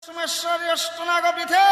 সোমেশ্বরী অষ্টনাগ পীঠে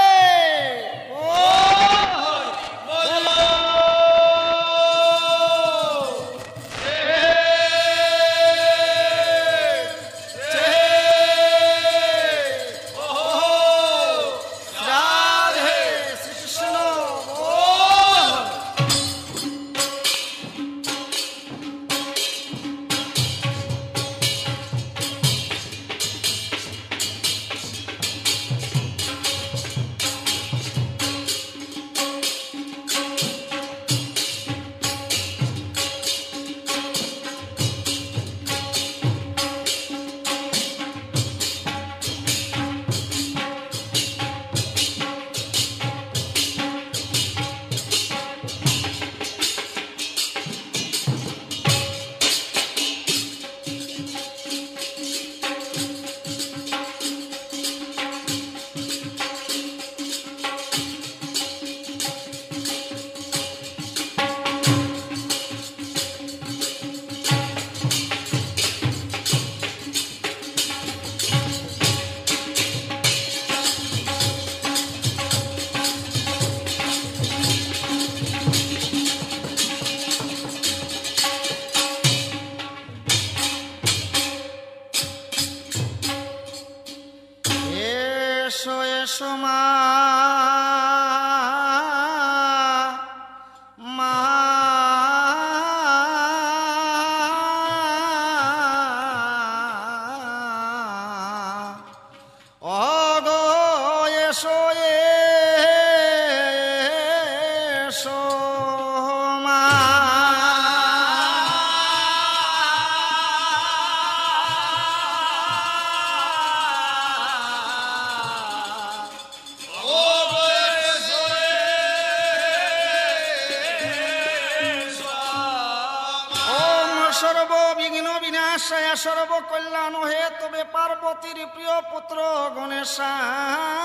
সর্ববিঘ্ন বিনাশায় সর্বকল্যাণ হে তবে পার্বতীর প্রিয় পুত্র গণেশায়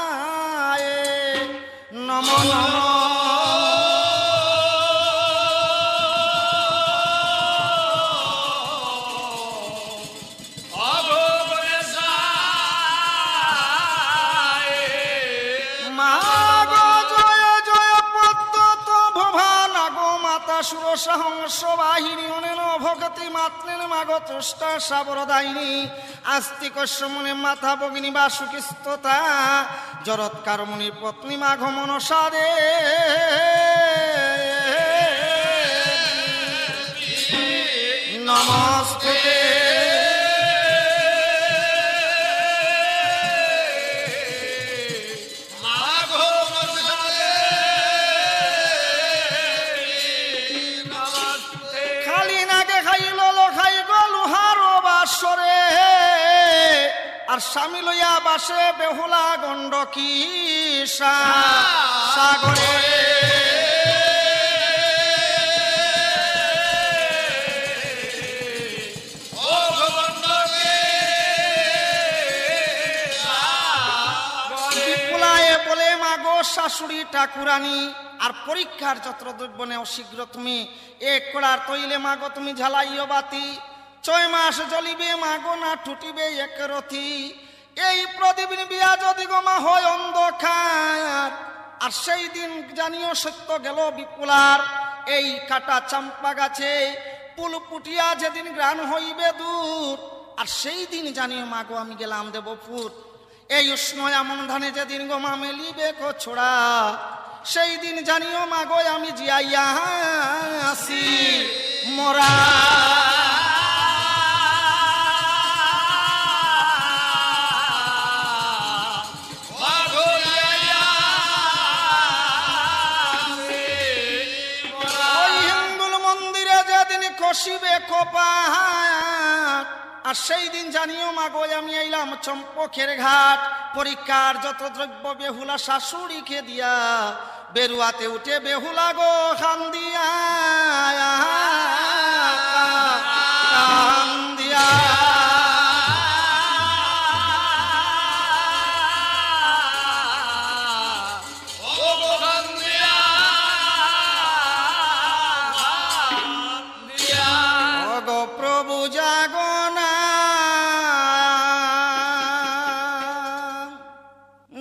নমঃ সুরসহংস বাহিনী অনেন ভগতি মাত্রেন মাগ তুষ্টা সাবরদায়িনী আস্তিক মনে মাথা ভগিনী বাসুকিস্ততা জরৎকার মুনি পত্নী মাঘ মনসাদে নমস্তে আর স্বামী লইয়া বাসে বেহুলা গণ্ডকী সাগরে বিপুলায় বলে মাগো শাশুড়ি ঠাকুরানী আর পরীক্ষার যত্র দ্রব্য নেও শীঘ্র তুমি এক কড়ার তৈলে মাগো তুমি ঝালাইও বাতি 6 মাস জ্বলিবে মাগো না টুটিবে এক রথি এই প্রদীপ বিয়া যদি গোমা হয় অন্ধকার আর সেই দিন জানিও সত্য গেল বিপুলার এই কাটা চাম্পা গাছে পুল পুটিয়া যেদিন গ্রাণ হইবে দূর আর সেই দিন জানিও মাগো আমি গেলাম দেবপুর এই উষ্ণ এমন ধানে যেদিন গোমা মেলিবে ছোড়া সেই দিন জানিও মাগো আমি জিয়াইয়া আসি মোরা কষিবে কপাট আর সেই দিন জানিও মাগো আমি আইলাম চম্পকের ঘাট পরীক্ষার যত দ্রব্য বেহুলা শাশুড়িকে দিয়া বেরুয়াতে উঠে বেহুলা গো খান দিয়া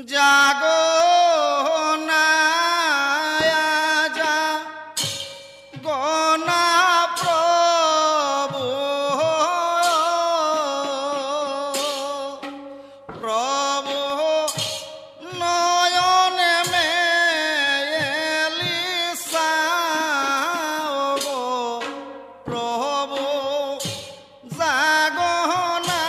জাগো না যা গনা প্রভু প্রভু নয়নে মেলি সাগো প্রভু জাগো না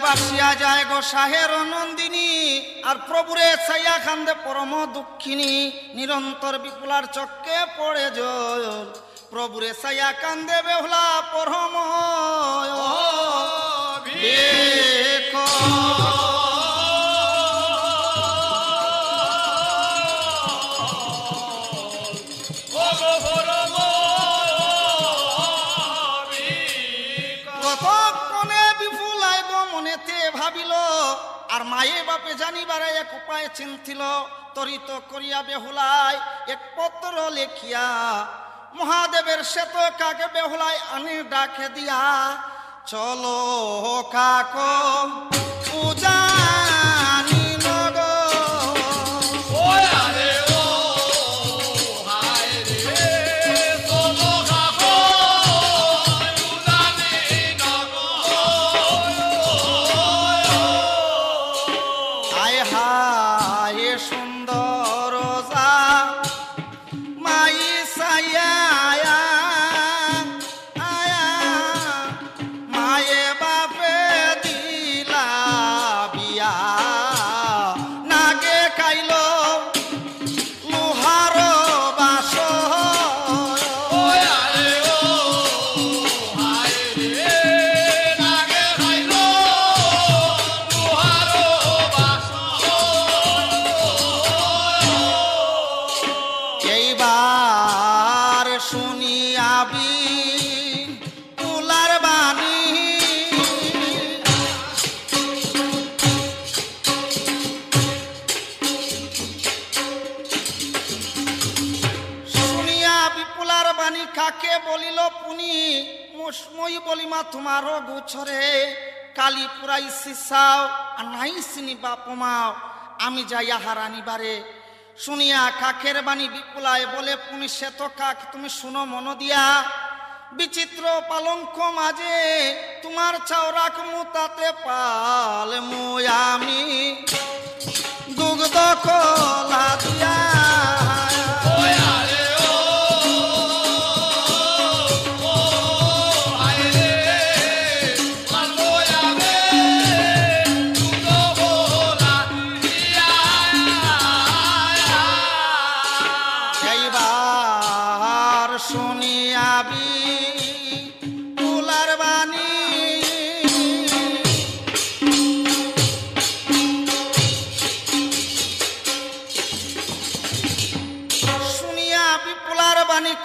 বাসিয়া যায় গো শাহের নন্দিনী, আর প্রভুরে ছাইয়া কান্দে পরম দুঃখিনী। নিরন্তর বিপুলার চক্কে পড়ে জল, প্রভুরে ছাইয়া কান্দে বেহুলা পরম ভাবিল। আর মায়ে বাপে জানিবারে এক উপায় চিন্তিল, তরিত করিয়া বেহুলায় এক পত্র লেখিয়া মহাদেবের শ্বেত কাকে বেহুলায় আনি ডাকে দিয়া, চলো কাক উজানি নগর। কাকে বলিল পুনি, মই বলিমা তোমার গোছরে, কালি পুরাই শিসাও আর নাই চিনি বাপমাও, আমি যাইয়া হারানিবারে। শুনিয়া কাকের বাণী বিপুলায় বলে, পুনি শ্বেত কাক তুমি শুনো মন দিয়া, বিচিত্র পালঙ্ক মাঝে তোমার চাও রাখমু তাতে পাল মুই আমি দুগ্ধ কলা দিয়া।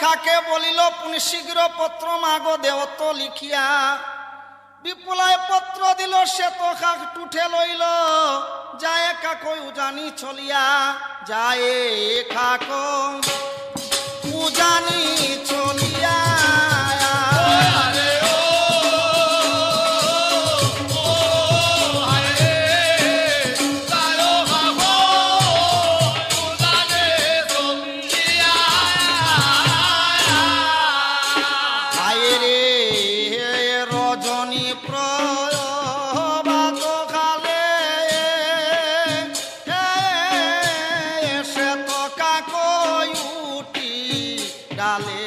কাকে বলিল পুনি শীঘ্র পত্র মাগো দেওত লিখিয়া, বিপুলায় পত্র দিল শ্বেত কাক টুঠে লইল, যায় কাকই উজানি চলিয়া, যায় কাক উজানি চলিয়া। ডালে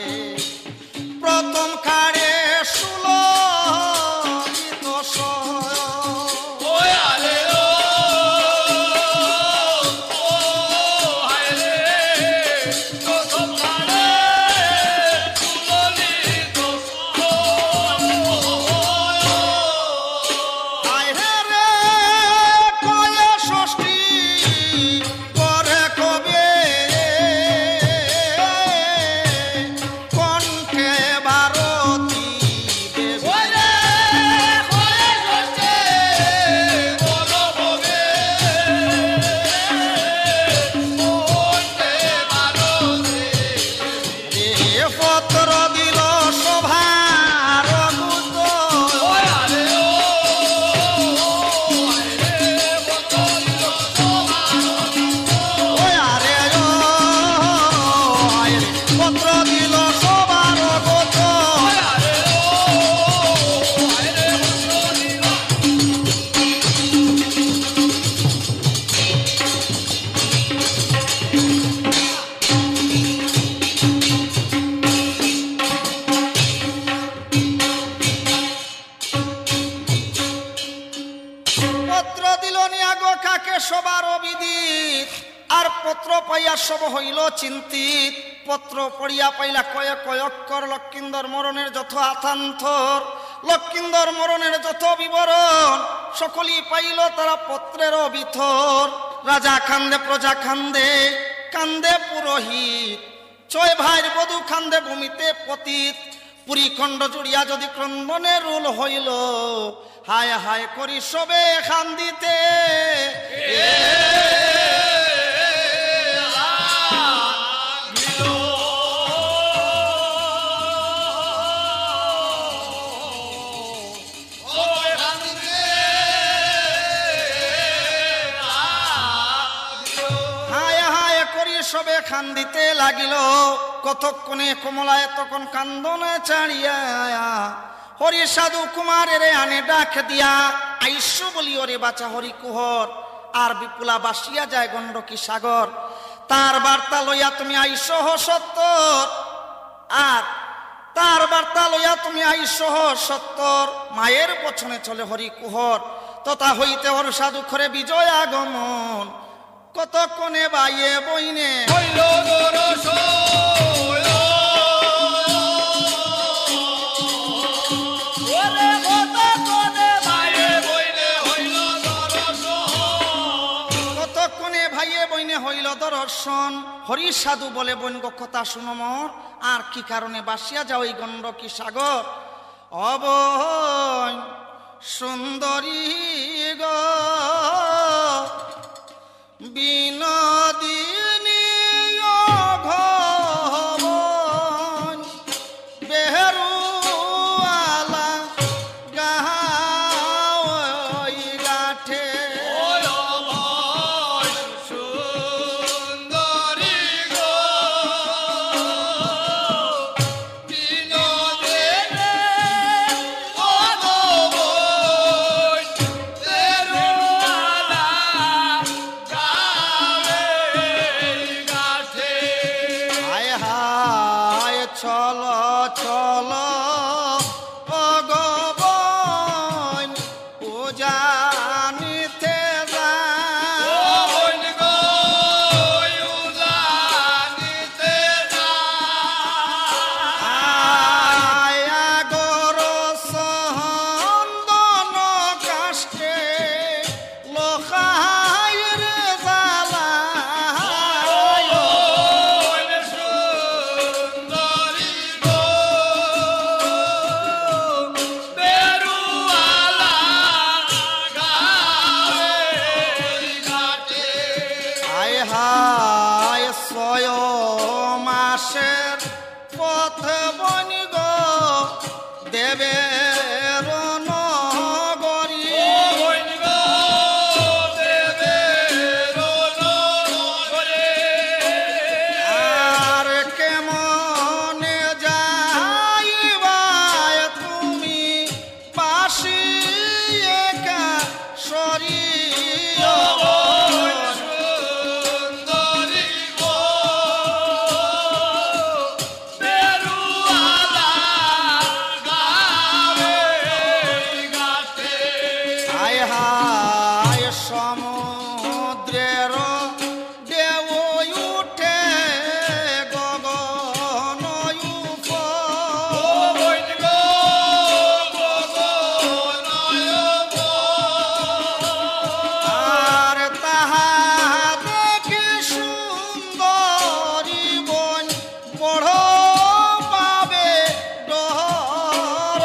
পত্র দিল নিয়াগো কাকে সবার অবিদিত, আর পত্র পাইয়া সব হইল চিন্তিত। পত্র পড়িয়া পাইলা কয়েক কয়েকর লক্ষিন্দর মরণের যত আথান্তর, লক্ষিন্দর মরণের যত বিবরণ, সকলই পাইল তারা পত্রের ভিতর। রাজা কান্দে, প্রজা কান্দে, কান্দে পুরোহিত, ছয় ভাইয়ের বধূ কান্দে ভূমিতে পতিত। পুরী খণ্ড জুড়িয়া যদি ক্রন্দনের রুল হইল, হায় হায় করি সবে কান্দিতে। সবে কান্দিতে লাগিল, কতক্ষণে কমলায় তখন কান্দনে ছাড়িয়া হরি সাধু কুমারের আনে ডাক দিয়া, আইসো বলি ওরে বাঁচা হরি কুহর। আর বিপুলা বাসিয়া যায় গণ্ডকী সাগর, তার বার্তা লইয়া তুমি আইসো সত্তর, আর তার বার্তা লইয়া তুমি আইসো সত্তর। মায়ের পছনে চলে হরি কুহর, তথা হইতে হর সাধু খরে বিজয় আগমন। কতক্ষণে বাইয়ে বইনে হইল কতক্ষণে ভাইয়ে বইনে হইল দর্শন। হরি সাধু বলে বইন গো কথা শুনো মোর, আর কি কারণে বাসিয়া যাও এই গণ্ডকী সাগর। অবৈ সুন্দরী গো বিনোদিনী ঘন বেহরুয়ালা গাহাই গাঠে। সুন্দরী গো বিনোদিনী চলো চলো ভগবান উজানিতে আগর সন্দন কাষ্টে লোকায়ের জালা। হায় ছয় মাসের পথ বনি গো দেবের নগরী। আর কেমনে যাইবা তুমি বাসি একা সরি। সমুদ্রের ঢেউ উঠে গগন আর তাহা দেখি সুন্দরী বন বড় পাবে ডহর।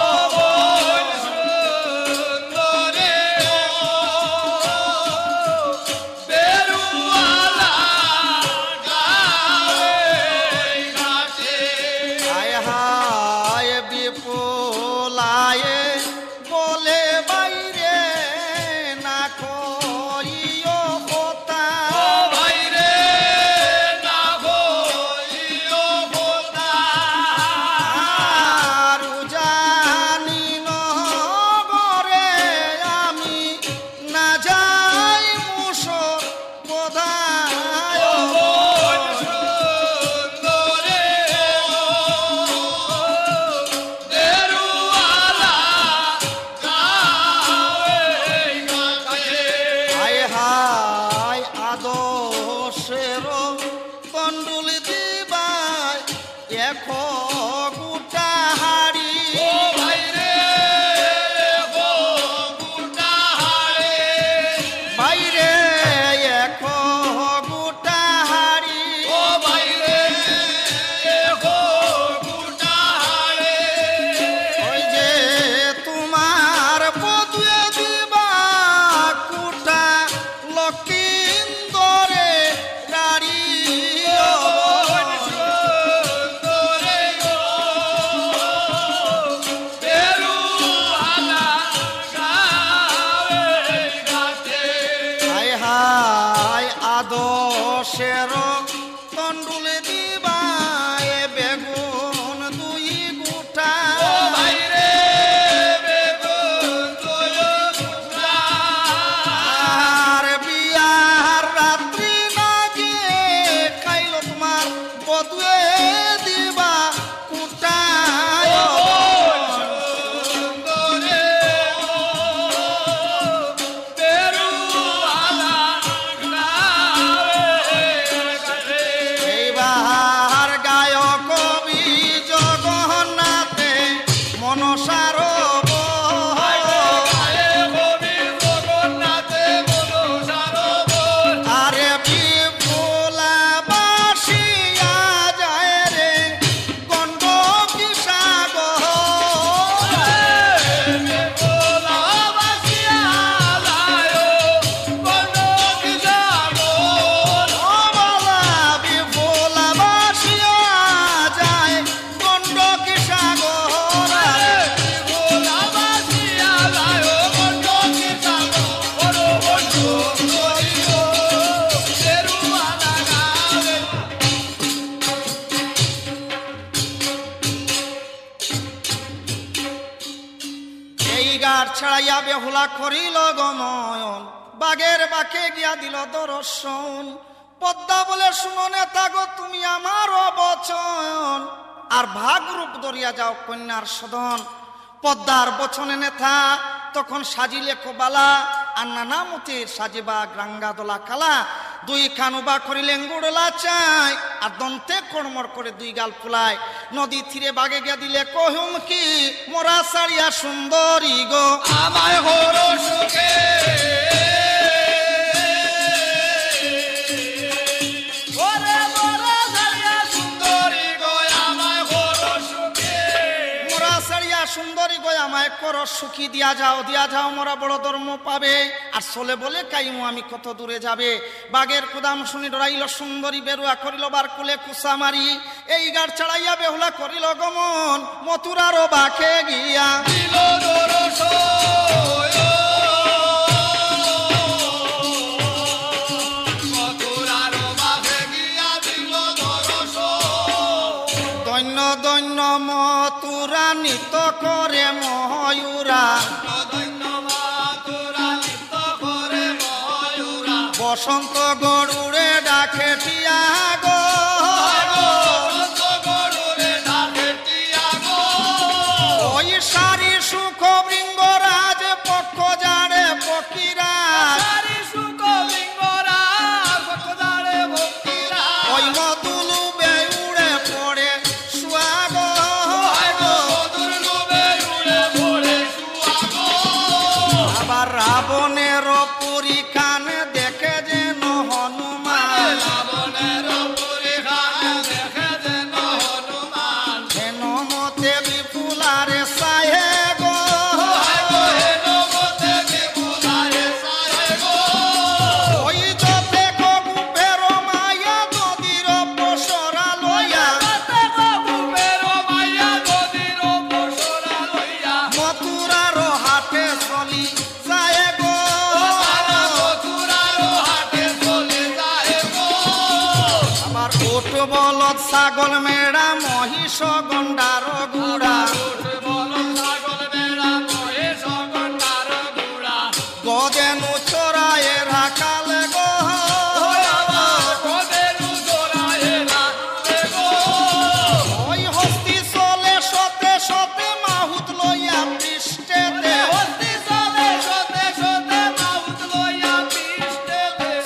আদশের তন্ডুলে দিবা এ বেগুন দুই গোটা আর বিয়ার রাত্রি না গিয়ে খাইল তোমার বদুয়ে দিবা কুটা ছাড়াইয়া বেহুলা করিল গমন বাগের বাকে গিয়া দিল দর্শন পদ্মা বলে শুনো নেতা গো তুমি আমার বচন আর ভাগ রূপ ধরিয়া যাও কন্যার সদন পদ্মার বচনে নেতা তখন সাজিলে কোবালা আর নানা মতির সাজিবা গ্রাঙ্গা দোলা কালা দুই কানুবা করিলেন গুড়লা চাই আর দন্তে কড়মড় করে দুই গাল ফুলায় নদী তীরে বাগে গিয়া দিলে কহুম কি মোরা সারিয়া সুন্দরী গো আমায় হর সুখে সুন্দরী গো আমায় কর সুখী দিয়া যাও মোরা বড় ধর্ম পাবে আর চলে বলে কাইমু আমি কত দূরে যাবে বাগের কুদাম শুনি ডরাইল সুন্দরী বেরুয়া করিল বার কুলে কুসা মারি এই গাড় ছাড়াইয়া বেহুলা করিল গমন মথুরারও বাকে গিয়া দিল দৈন্য দৈন্য মথুরা নিত করে ময়ূরা বসন্ত গরুড়ে ডাকে টিয়া গো ওই সারি সুখ বৃঙ্গরাজ পক্ষ জাড়ে পক্ষীরাজ ওই মতুলু বেউড়ে পড়ে সুয়াগ আবার রাবণের পরিখান দেখে যেন হনুমান হেন মতে বিপুলারে সাহে গো ওই যতে গুপের মায়া নদীর পসরা লইয়া মথুরার হাটে চলি যায় গো আবার ওট বলদ ছাগল মেড়া মহিষ গন্ডার গুড়া গদেনু চোরায়ে রাখাল গো ওই হস্তি চলে সতে সতে মাহুত লইয়া পৃষ্ঠেতে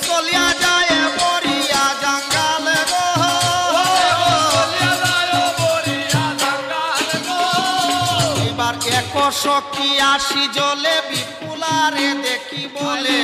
চলিয়া যায় বরিয়া জঙ্গাল গো এবার 180 জলে বিপুলারে দেখি বলে